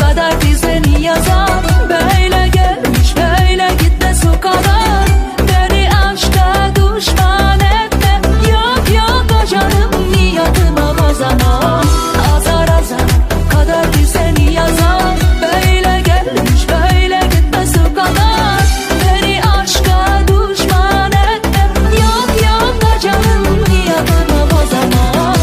Kader bize yazar, böyle gelmiş böyle gitmez o kadar. Beni aşka düşman etme, yok yok o canım niyatıma bozama. Azar azar kader bize yazar, böyle gelmiş böyle gitmez o kadar. Beni aşka düşman etme, yok yok o canım niyatıma bozama.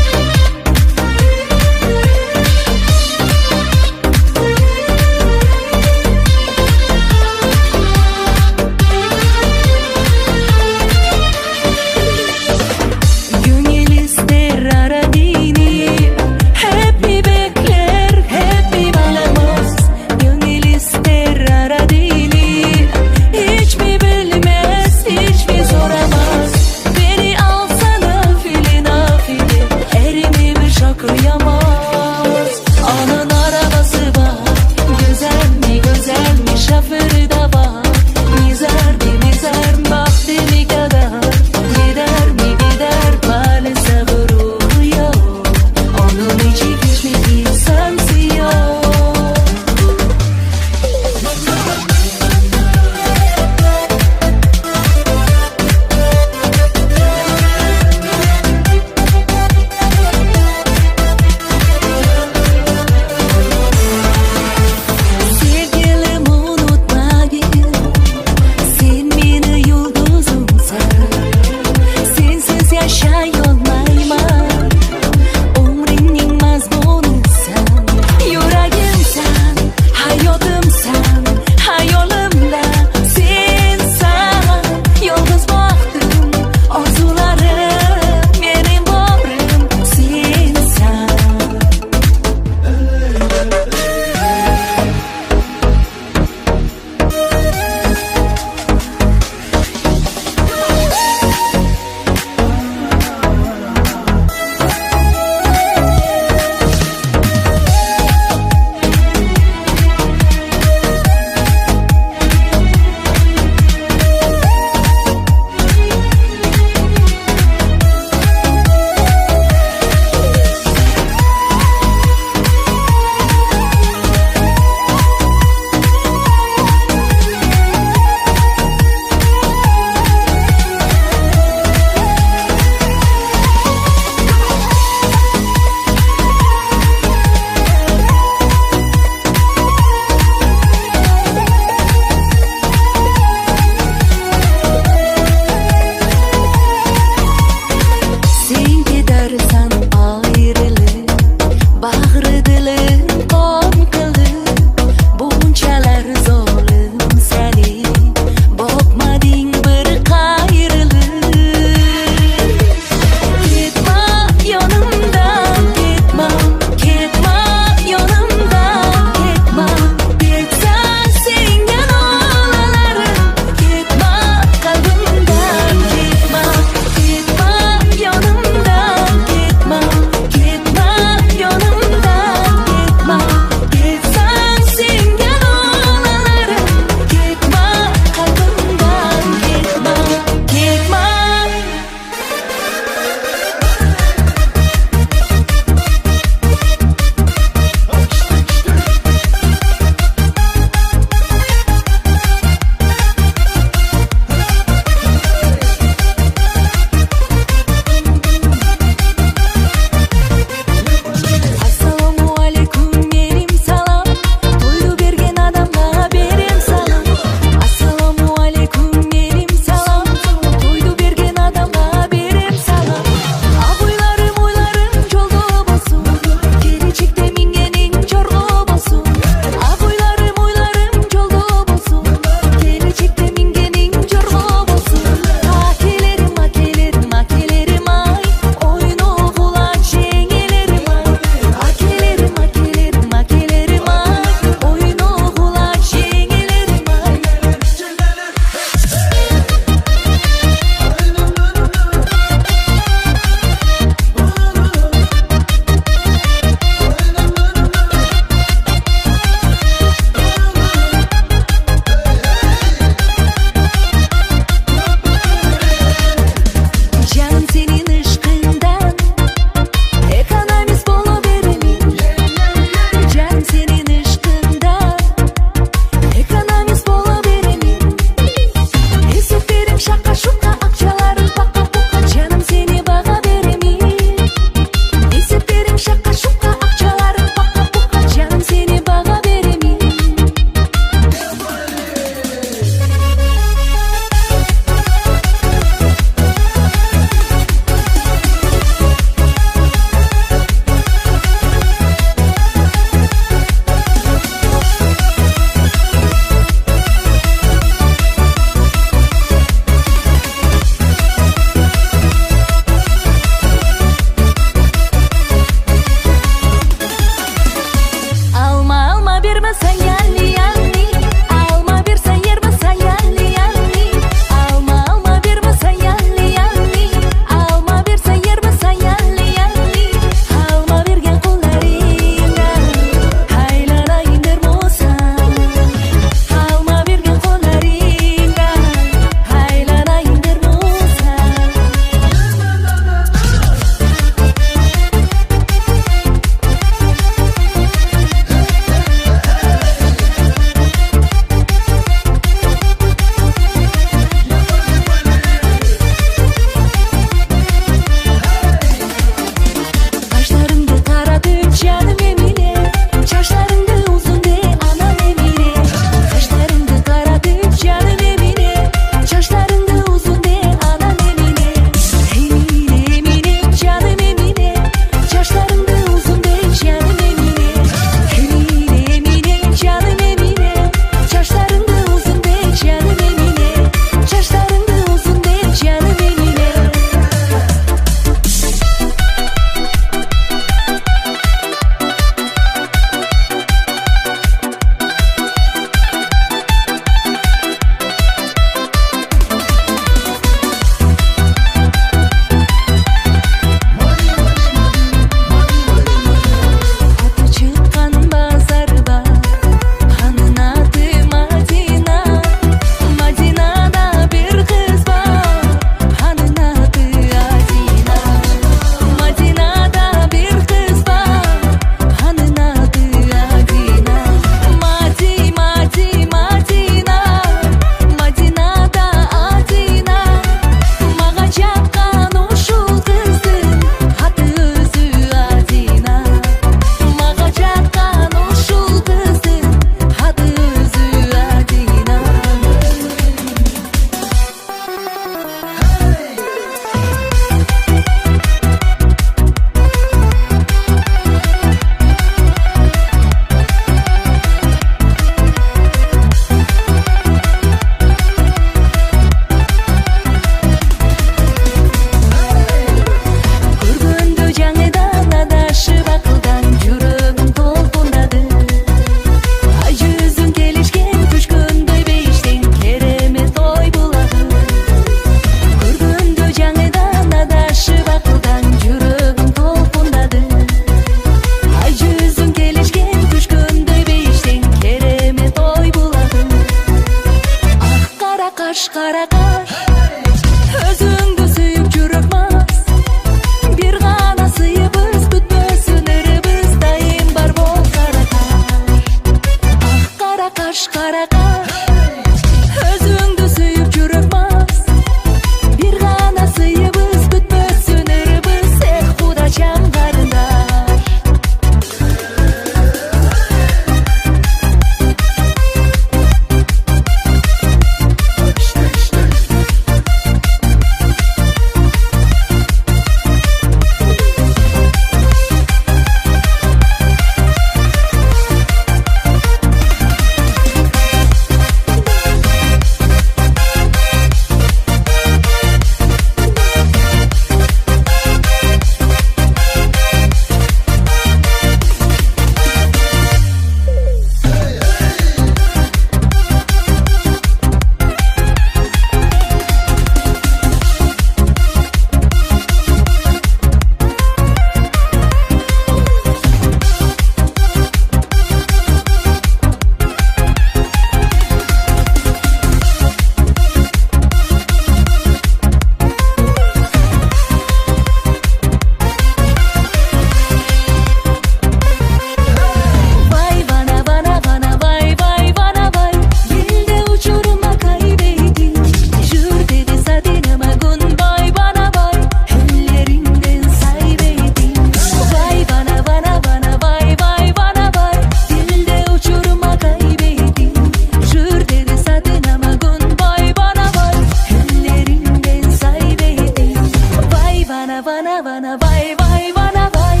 vana vay vay vana vay.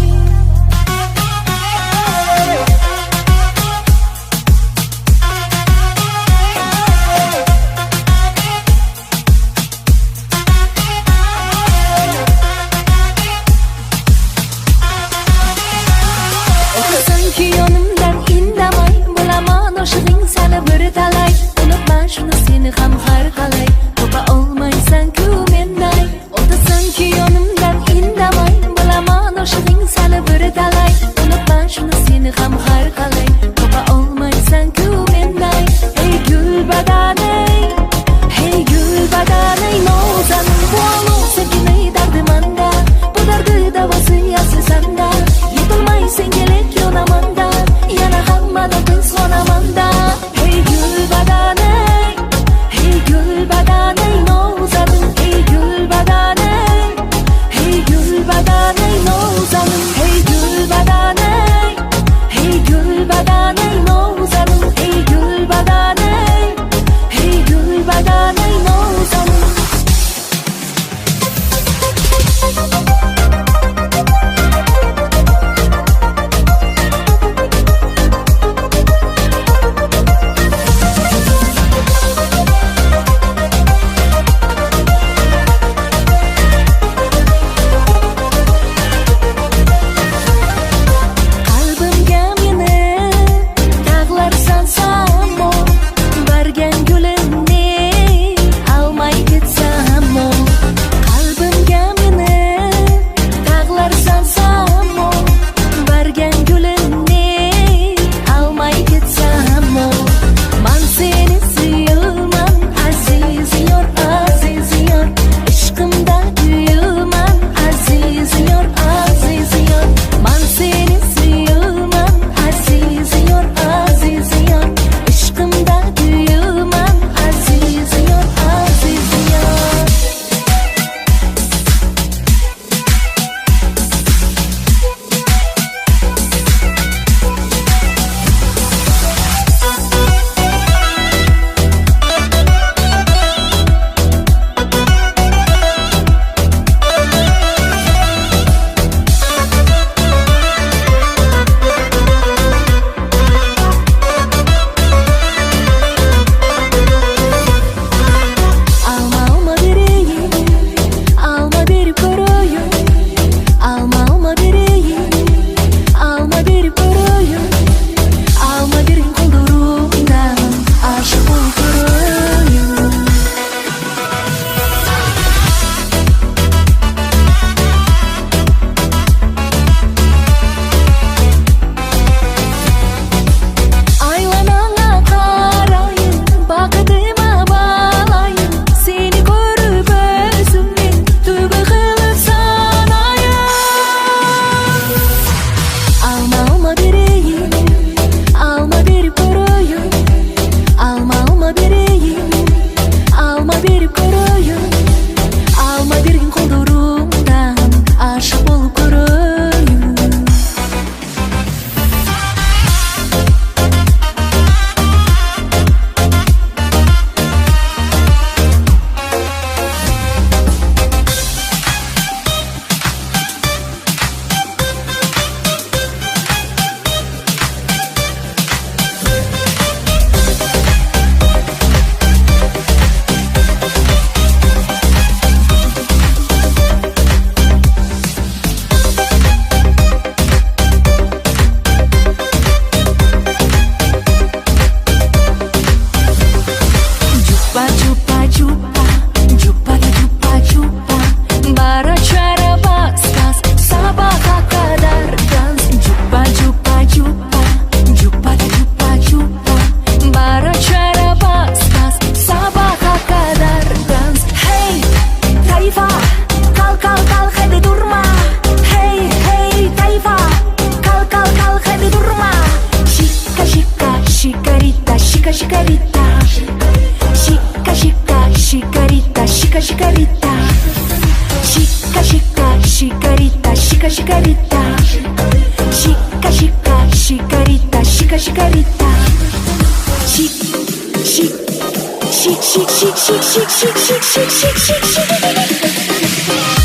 Sanki yonimdan indamay bilaman oshig'ing sali bir talay. Unutma shuni seni ham har qalay topa olmaysan-ku menday. Sanki yonimdan indamay bilaman oshig'ing sali bir talay. Unutma shuni seni ham har qalay topa olmaysan-ku menday. Hey gul badanay, hey gul badanay nozanim bu olov sekinay dardimanda. Bu dardi davosi asli sanda. Yetolmay sengelek yonamanda, yana hammadan tez xonamanda. Hey gul badanay, hey gul badanay nozanim. Hey gul badanay, hey gul badanay nozanim. Hey gul badanay, hey gul badanay nozanim. Hey gul badanay, hey gul badanay nozanim. Qalbimga meni dog'lar solsam-o, bargan gulimni olmay ketsam-o. Qalbimga meni dog'lar solsam-o, bargan gulimni olmay ketsam-o. Man seni sevaman aziz yor, aziz yor. Ishqimda kuyuman aziz yor, aziz yor. Man seni sevaman aziz yor, aziz yor. Ishqimda kuyuman aziz yor, aziz yor. Alma dereyim, alma derip koruyorum. Alma dereyim, alma derip koruyorum. Alma derin koldurumdan aşık olup koruyorum. Aylanana qarayın, baqatıma bağlayın. Seni görüp özümden tövbe qilib sanayım. Alma dereyim, alma derip koruyorum. Alma dereyim, alma derip koruyorum. Alma derin koldurumdan aşık olup koruyorum. Jumpa, jumpa, jumpa, jumpa, jumpa, jumpa. Beracara baskas sabaha kadar dans. Jumpa, jumpa, jumpa, jumpa, jumpa, jumpa. Beracara baskas sabaha kadar dans. Hey, tayfa, kalk hadi durma. Hey, hey, tayfa, kalk hadi durma. Shika, shika, shikarita, shika, shikarita. Shika, shika, shikarita, shika, shikarita. Shika, shika, shikarita, shika, shikarita. Shika, shika, shikarita, shika, shikarita. Shik, shik, shik, shik, shik, shik, shik, shik, shik, shik, shik, shik.